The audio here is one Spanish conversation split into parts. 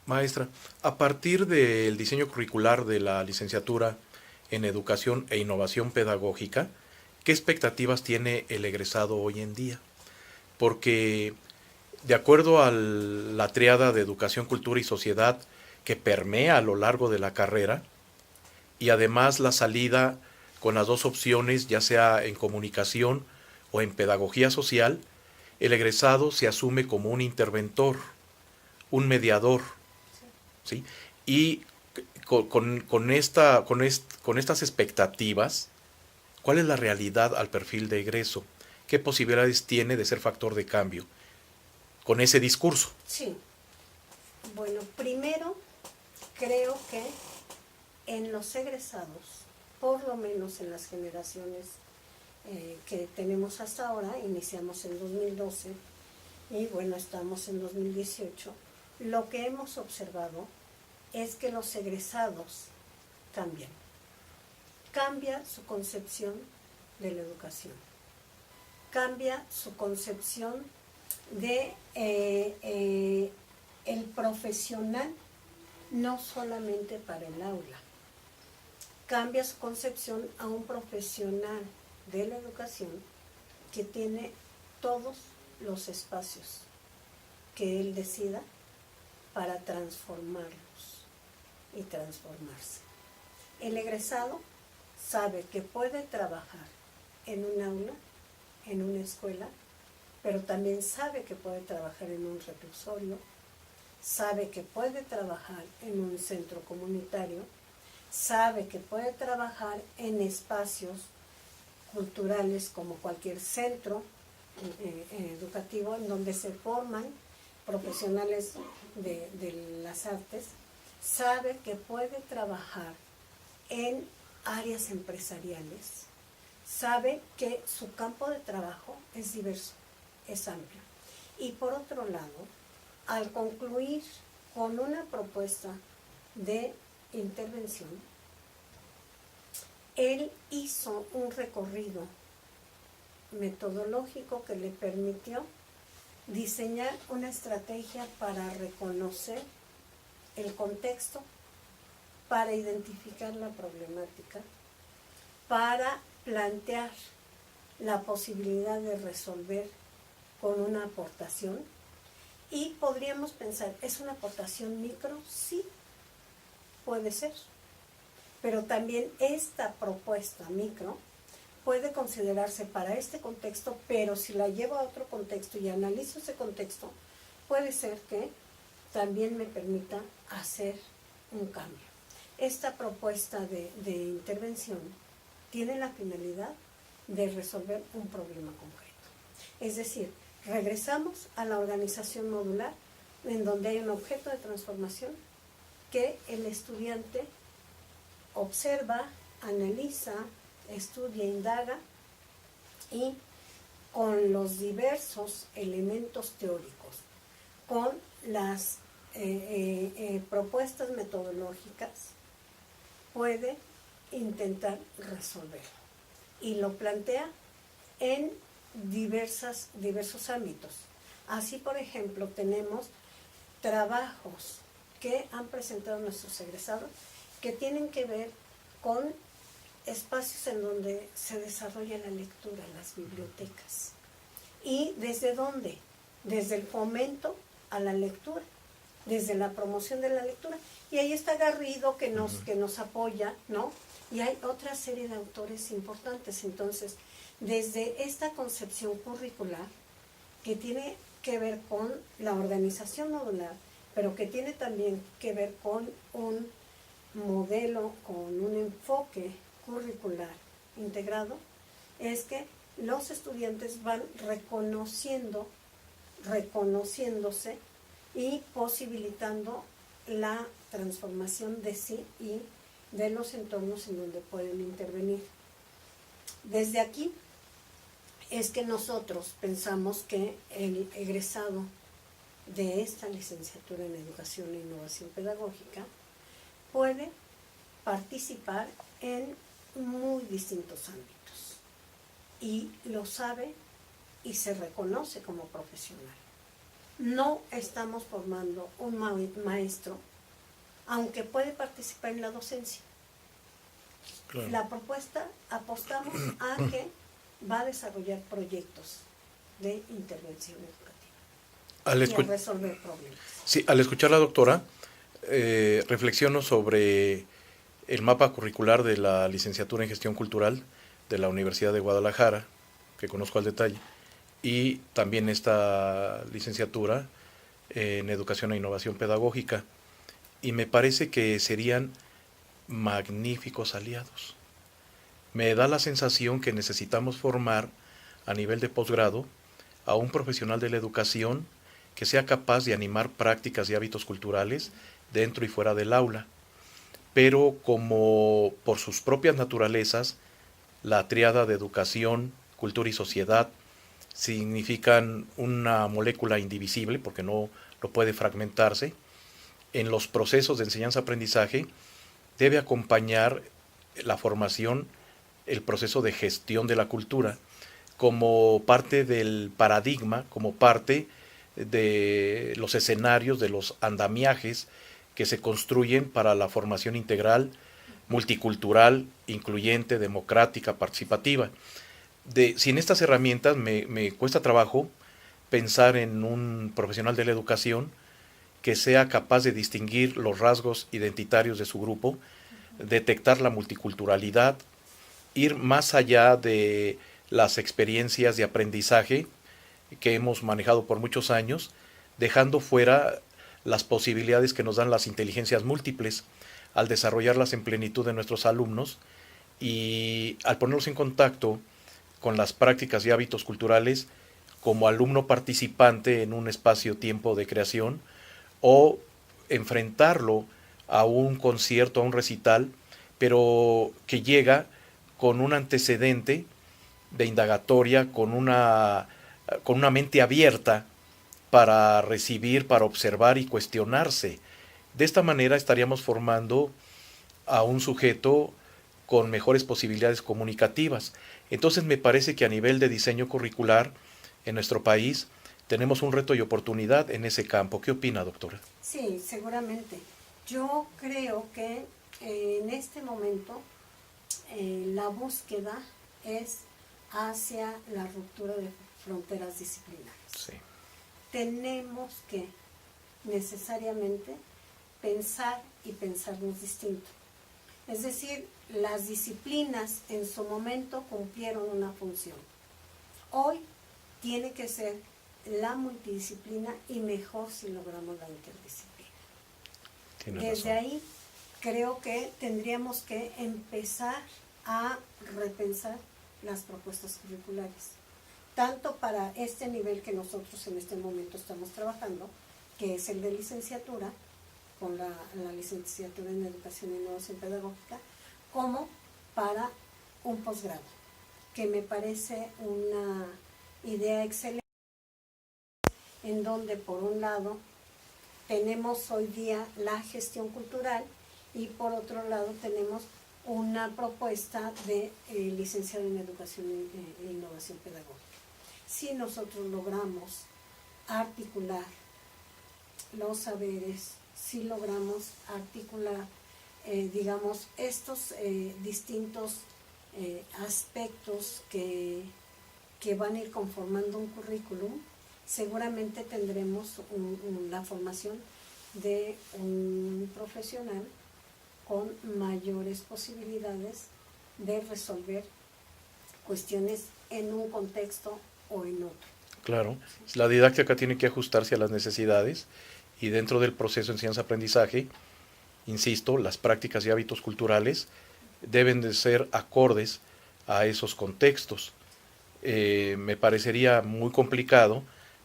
Maestra, a partir del diseño curricular de la licenciatura en Educación e Innovación Pedagógica, ¿qué expectativas tiene el egresado hoy en día? Porque de acuerdo a la triada de educación, cultura y sociedad que permea a lo largo de la carrera, y además la salida con las dos opciones, ya sea en comunicación o en pedagogía social, el egresado se asume como un interventor, un mediador, ¿sí? Y con estas expectativas, ¿cuál es la realidad al perfil de egreso? ¿Qué posibilidades tiene de ser factor de cambio con ese discurso? Sí, bueno, primero creo que en los egresados, por lo menos en las generaciones que tenemos hasta ahora, iniciamos en 2012 y bueno, estamos en 2018, lo que hemos observado es que los egresados cambian. Cambia su concepción de la educación, cambia su concepción de el profesional, no solamente para el aula. Cambia su concepción a un profesional de la educación que tiene todos los espacios que él decida para transformarlos y transformarse. El egresado sabe que puede trabajar en un aula, en una escuela, pero también sabe que puede trabajar en un reclusorio, sabe que puede trabajar en un centro comunitario, sabe que puede trabajar en espacios culturales como cualquier centro educativo en donde se forman profesionales de las artes, sabe que puede trabajar en áreas empresariales, sabe que su campo de trabajo es diverso, es amplio. Y por otro lado, al concluir con una propuesta de intervención, él hizo un recorrido metodológico que le permitió diseñar una estrategia para reconocer el contexto, para identificar la problemática, para plantear la posibilidad de resolver con una aportación. Y podríamos pensar, ¿es una aportación micro? Sí, puede ser. Pero también esta propuesta micro puede considerarse para este contexto, pero si la llevo a otro contexto y analizo ese contexto, puede ser que también me permita hacer un cambio. Esta propuesta de intervención tiene la finalidad de resolver un problema concreto. Es decir, regresamos a la organización modular, en donde hay un objeto de transformación que el estudiante observa, analiza, estudia, indaga y con los diversos elementos teóricos, con las propuestas metodológicas, puede intentar resolverlo. Y lo plantea en diversos ámbitos. Así, por ejemplo, tenemos trabajos que han presentado nuestros egresados que tienen que ver con espacios en donde se desarrolla la lectura, las bibliotecas. ¿Y desde dónde? Desde el fomento a la lectura, desde la promoción de la lectura. Y ahí está Garrido que nos apoya, ¿no? Y hay otra serie de autores importantes. Entonces, desde esta concepción curricular, que tiene que ver con la organización modular, pero que tiene también que ver con un modelo, con un enfoque curricular integrado, es que los estudiantes van reconociéndose y posibilitando la transformación de sí y de los entornos en donde pueden intervenir. Desde aquí es que nosotros pensamos que el egresado de esta licenciatura en Educación e Innovación Pedagógica puede participar en muy distintos ámbitos y lo sabe y se reconoce como profesional. no estamos formando un maestro, aunque puede participar en la docencia. Claro. La propuesta, apostamos a que va a desarrollar proyectos de intervención educativa y a resolver problemas. Sí, al escuchar a la doctora, reflexiono sobre el mapa curricular de la licenciatura en Gestión Cultural de la Universidad de Guadalajara, que conozco al detalle, y también esta licenciatura en Educación e Innovación Pedagógica, y me parece que serían magníficos aliados. Me da la sensación que necesitamos formar a nivel de posgrado a un profesional de la educación que sea capaz de animar prácticas y hábitos culturales dentro y fuera del aula, pero como por sus propias naturalezas, la tríada de educación, cultura y sociedad significan una molécula indivisible, porque no puede fragmentarse. En los procesos de enseñanza-aprendizaje debe acompañar la formación, el proceso de gestión de la cultura, como parte del paradigma, como parte de los escenarios, de los andamiajes que se construyen para la formación integral, multicultural, incluyente, democrática, participativa. Sin estas herramientas me cuesta trabajo pensar en un profesional de la educación que sea capaz de distinguir los rasgos identitarios de su grupo, detectar la multiculturalidad, ir más allá de las experiencias de aprendizaje que hemos manejado por muchos años, dejando fuera las posibilidades que nos dan las inteligencias múltiples al desarrollarlas en plenitud de nuestros alumnos y al ponerlos en contacto con las prácticas y hábitos culturales como alumno participante en un espacio-tiempo de creación o enfrentarlo a un concierto, a un recital, pero que llega con un antecedente de indagatoria, con una mente abierta para recibir, para observar y cuestionarse. De esta manera estaríamos formando a un sujeto con mejores posibilidades comunicativas. Entonces me parece que a nivel de diseño curricular en nuestro país tenemos un reto y oportunidad en ese campo. ¿Qué opina, doctora? Sí, seguramente. Yo creo que en este momento la búsqueda es hacia la ruptura de fronteras disciplinarias. Sí. Tenemos que necesariamente pensar y pensarnos distinto. Es decir, las disciplinas en su momento cumplieron una función. Hoy tiene que ser la multidisciplina y mejor si logramos la interdisciplina. Desde ahí creo que tendríamos que empezar a repensar las propuestas curriculares, tanto para este nivel que nosotros en este momento estamos trabajando, que es el de licenciatura, con la licenciatura en Educación e Innovación Pedagógica, como para un posgrado, que me parece una idea excelente, en donde por un lado tenemos hoy día la gestión cultural y por otro lado tenemos una propuesta de licenciado en Educación e Innovación Pedagógica. Si nosotros logramos articular los saberes, si logramos articular, digamos, estos distintos aspectos que van a ir conformando un currículum, seguramente tendremos la formación de un profesional con mayores posibilidades de resolver cuestiones en un contexto o en otro. Claro, la didáctica tiene que ajustarse a las necesidades y dentro del proceso de enseñanza-aprendizaje, insisto, las prácticas y hábitos culturales deben de ser acordes a esos contextos. Me parecería muy complicado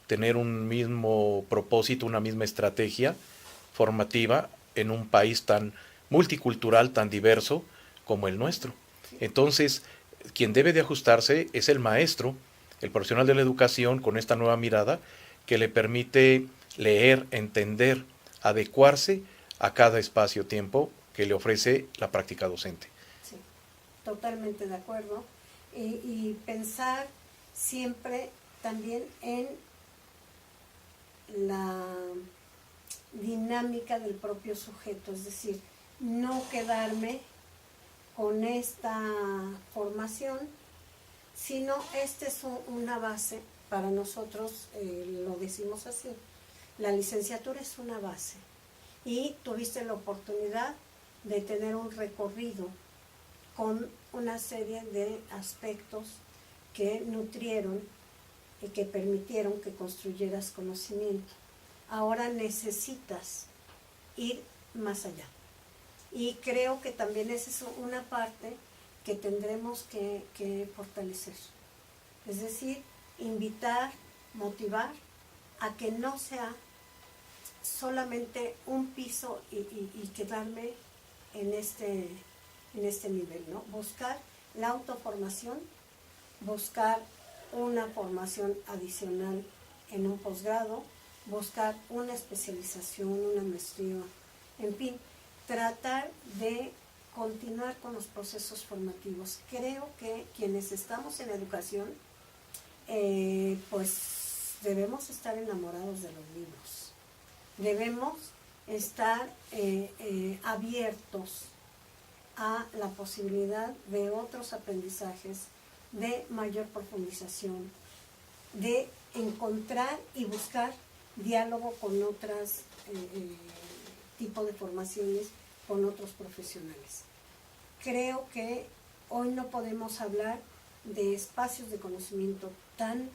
tener un mismo propósito, una misma estrategia formativa en un país tan multicultural, tan diverso como el nuestro. Entonces, quien debe de ajustarse es el maestro, el profesional de la educación con esta nueva mirada que le permite leer, entender, adecuarse a cada espacio-tiempo que le ofrece la práctica docente. Sí, totalmente de acuerdo. Y pensar siempre también en la dinámica del propio sujeto, es decir, no quedarme con esta formación, sino esta es una base para nosotros, lo decimos así, la licenciatura es una base y tuviste la oportunidad de tener un recorrido con una serie de aspectos que nutrieron y que permitieron que construyeras conocimiento. Ahora necesitas ir más allá. Y creo que también esa es una parte que tendremos que fortalecer. Es decir, invitar, motivar a que no sea solamente un piso y quedarme en este nivel, ¿no? Buscar la autoformación, buscar una formación adicional en un posgrado, buscar una especialización, una maestría, en fin, tratar de continuar con los procesos formativos. Creo que quienes estamos en educación, pues debemos estar enamorados de los libros, debemos estar abiertos a la posibilidad de otros aprendizajes, de mayor profundización, de encontrar y buscar diálogo con otras tipos de formaciones, con otros profesionales. Creo que hoy no podemos hablar de espacios de conocimiento tan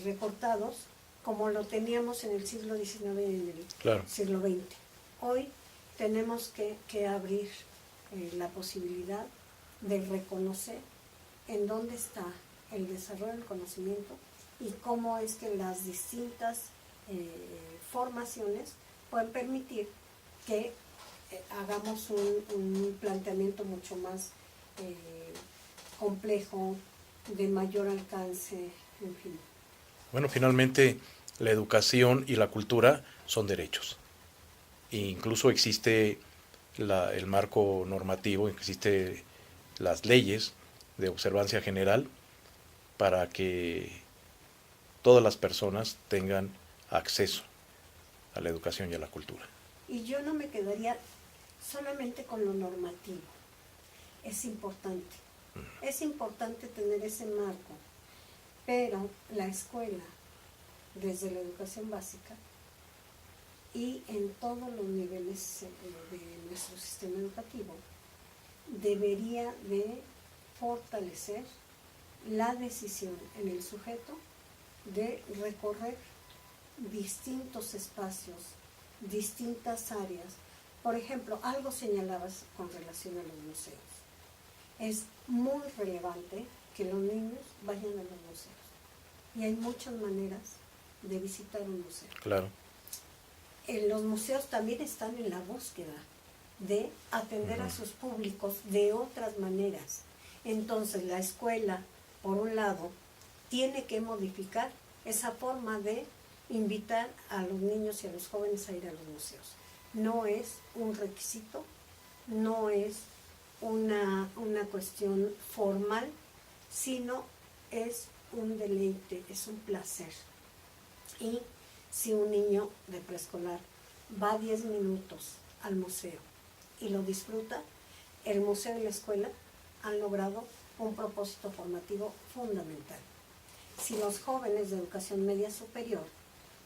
recortados como lo teníamos en el siglo XIX y en el siglo XX. Hoy tenemos que abrir la posibilidad de reconocer en dónde está el desarrollo del conocimiento y cómo es que las distintas formaciones pueden permitir que hagamos un planteamiento mucho más complejo, de mayor alcance, en fin. Bueno, finalmente la educación y la cultura son derechos. E incluso existe el marco normativo, existe las leyes de observancia general para que todas las personas tengan acceso a la educación y a la cultura. Y yo no me quedaría solamente con lo normativo. Es importante. Es importante tener ese marco, pero la escuela, desde la educación básica y en todos los niveles de nuestro sistema educativo, debería de fortalecer la decisión en el sujeto de recorrer distintos espacios, distintas áreas. Por ejemplo, algo señalabas con relación a los museos. Es muy relevante que los niños vayan a los museos. Y hay muchas maneras de visitar un museo. Claro. Los museos también están en la búsqueda de atender a sus públicos de otras maneras. Entonces, la escuela, por un lado, tiene que modificar esa forma de invitar a los niños y a los jóvenes a ir a los museos. No es un requisito, no es una cuestión formal, sino es un deleite, es un placer. Y si un niño de preescolar va 10 minutos al museo y lo disfruta, el museo y la escuela han logrado un propósito formativo fundamental. Si los jóvenes de educación media superior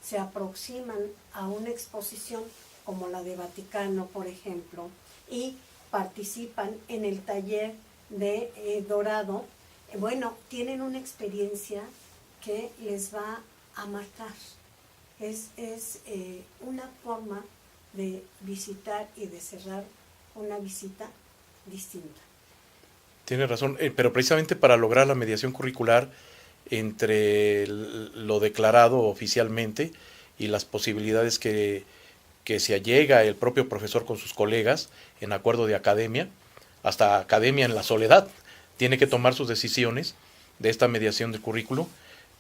se aproximan a una exposición como la de Vaticano, por ejemplo, y participan en el taller de Dorado, bueno, tienen una experiencia que les va a marcar. Es una forma de visitar y de cerrar una visita distinta. Tiene razón, pero precisamente para lograr la mediación curricular entre lo declarado oficialmente y las posibilidades que se allega el propio profesor con sus colegas en acuerdo de academia, hasta academia en la soledad, tiene que tomar sus decisiones de esta mediación del currículo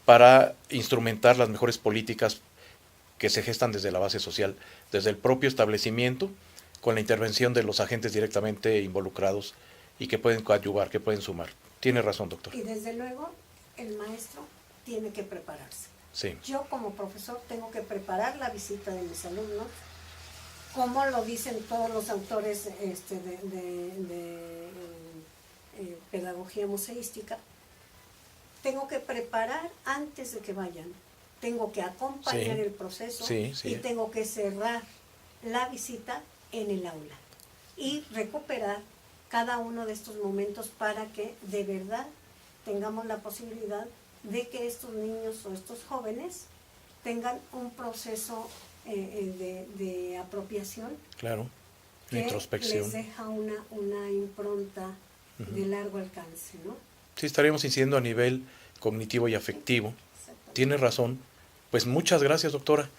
para instrumentar las mejores políticas que se gestan desde la base social, desde el propio establecimiento, con la intervención de los agentes directamente involucrados y que pueden coadyuvar, que pueden sumar. Tiene razón, doctor. Y desde luego, el maestro tiene que prepararse. Sí. Yo como profesor tengo que preparar la visita de mis alumnos, como lo dicen todos los autores de pedagogía museística. Tengo que preparar antes de que vayan, tengo que acompañar Sí. el proceso Sí, sí. y tengo que cerrar la visita en el aula y recuperar cada uno de estos momentos para que de verdad tengamos la posibilidad de que estos niños o estos jóvenes tengan un proceso de apropiación Claro. que Introspección. les deja una impronta de largo alcance, ¿no? Sí, estaríamos incidiendo a nivel cognitivo y afectivo. Exactamente. Tiene razón. Pues muchas gracias, doctora.